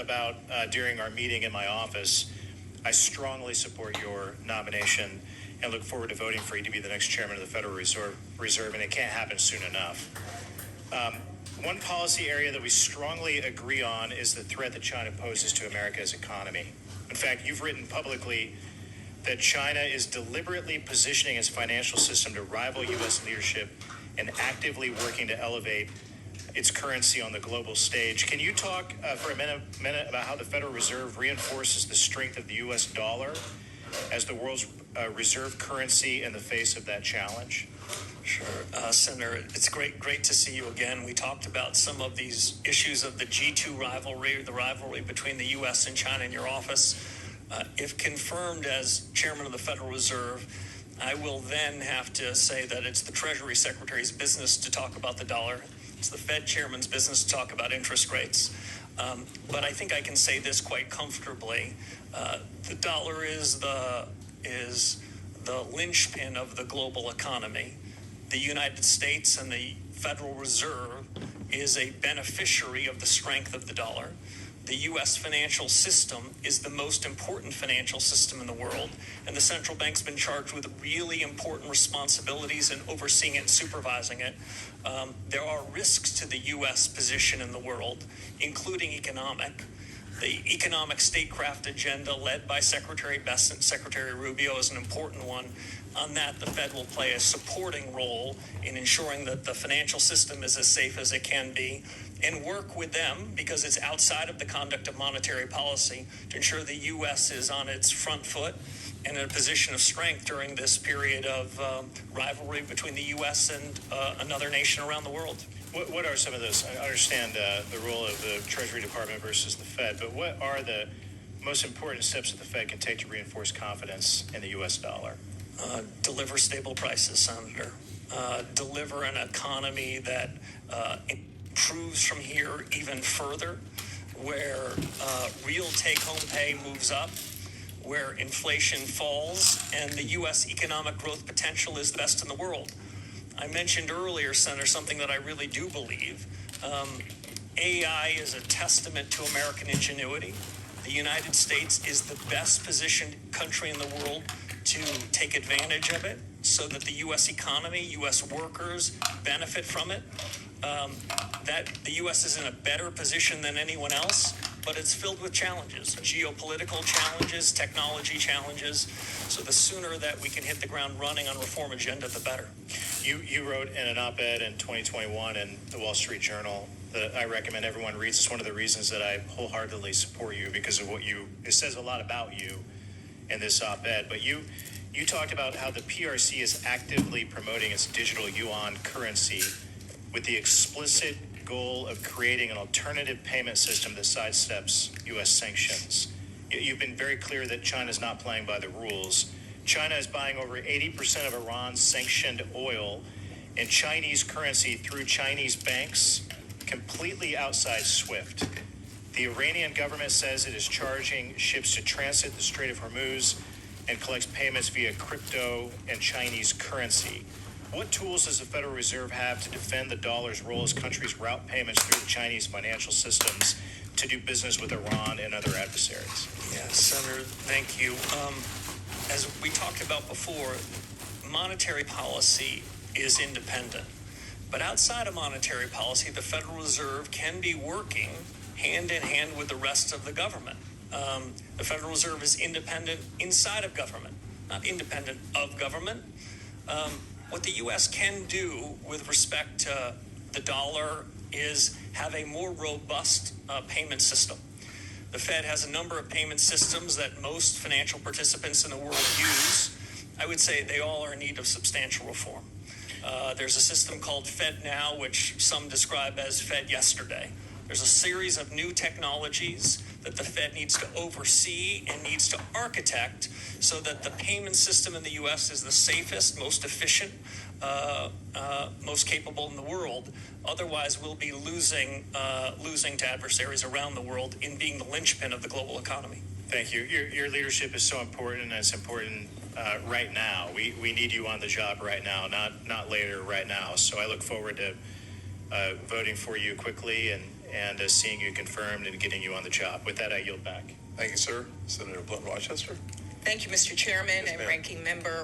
about during our meeting in my office, I strongly support your nomination and look forward to voting for you to be the next chairman of the Federal Reserve, and it can't happen soon enough. One policy area that we strongly agree on is the threat that China poses to America's economy. In fact, you've written publicly that China is deliberately positioning its financial system to rival U.S. leadership and actively working to elevate its currency on the global stage. Can you talk for a minute about how the Federal Reserve reinforces the strength of the U.S. dollar as the world's reserve currency in the face of that challenge? Sure. Senator, it's great to see you again. We talked about some of these issues of the G2 rivalry, the rivalry between the U.S. and China in your office. If confirmed as chairman of the Federal Reserve, I will then have to say that it's the Treasury Secretary's business to talk about the dollar. It's the Fed chairman's business to talk about interest rates. But I think I can say this quite comfortably. The dollar is the linchpin of the global economy. The United States and the Federal Reserve is a beneficiary of the strength of the dollar. The U.S. financial system is the most important financial system in the world, and the central bank's been charged with really important responsibilities in overseeing it and supervising it. There are risks to the U.S. position in the world, including economic. The economic statecraft agenda led by Secretary Bessent, Secretary Rubio is an important one. On that, the Fed will play a supporting role in ensuring that the financial system is as safe as it can be, and work with them, because it's outside of the conduct of monetary policy, to ensure the U.S. is on its front foot and in a position of strength during this period of rivalry between the U.S. and another nation around the world. What are some of those? I understand the role of the Treasury Department versus the Fed, but what are the most important steps that the Fed can take to reinforce confidence in the U.S. dollar? Deliver stable prices, Senator. Deliver an economy that improves from here even further, where real take-home pay moves up, where inflation falls, and the U.S. economic growth potential is the best in the world. I mentioned earlier, Senator, something that I really do believe. AI is a testament to American ingenuity. The United States is the best positioned country in the world to take advantage of it so that the U.S. economy, U.S. workers benefit from it. That the U.S. is in a better position than anyone else, but it's filled with challenges, geopolitical challenges, technology challenges. So the sooner that we can hit the ground running on reform agenda, the better. You wrote in an op-ed in 2021 in the Wall Street Journal that I recommend everyone reads. It's one of the reasons that I wholeheartedly support you, because of it says a lot about you in this op-ed. But you talked about how the PRC is actively promoting its digital yuan currency with the explicit goal of creating an alternative payment system that sidesteps U.S. sanctions. You've been very clear that China is not playing by the rules. China is buying over 80% of Iran's sanctioned oil in Chinese currency through Chinese banks, completely outside SWIFT. The Iranian government says it is charging ships to transit the Strait of Hormuz and collects payments via crypto and Chinese currency. What tools does the Federal Reserve have to defend the dollar's role as countries route payments through the Chinese financial systems to do business with Iran and other adversaries? Yes, Senator, thank you. As we talked about before, monetary policy is independent. But outside of monetary policy, the Federal Reserve can be working hand in hand with the rest of the government. The Federal Reserve is independent inside of government, not independent of government. What the U.S. can do with respect to the dollar is have a more robust payment system. The Fed has a number of payment systems that most financial participants in the world use. I would say they all are in need of substantial reform. There's a system called FedNow, which some describe as Fed yesterday. There's a series of new technologies that the Fed needs to oversee and needs to architect so that the payment system in the U.S. is the safest, most efficient, most capable in the world. Otherwise, we'll be losing to adversaries around the world in being the linchpin of the global economy. Thank you. Your leadership is so important, and it's important right now. We need you on the job right now, not later, right now. So I look forward to voting for you quickly and seeing you confirmed and getting you on the job. With that, I yield back. Thank you, sir. Senator Blunt Rochester. Thank you, Mr. Chairman Yes, and ma'am. Ranking Member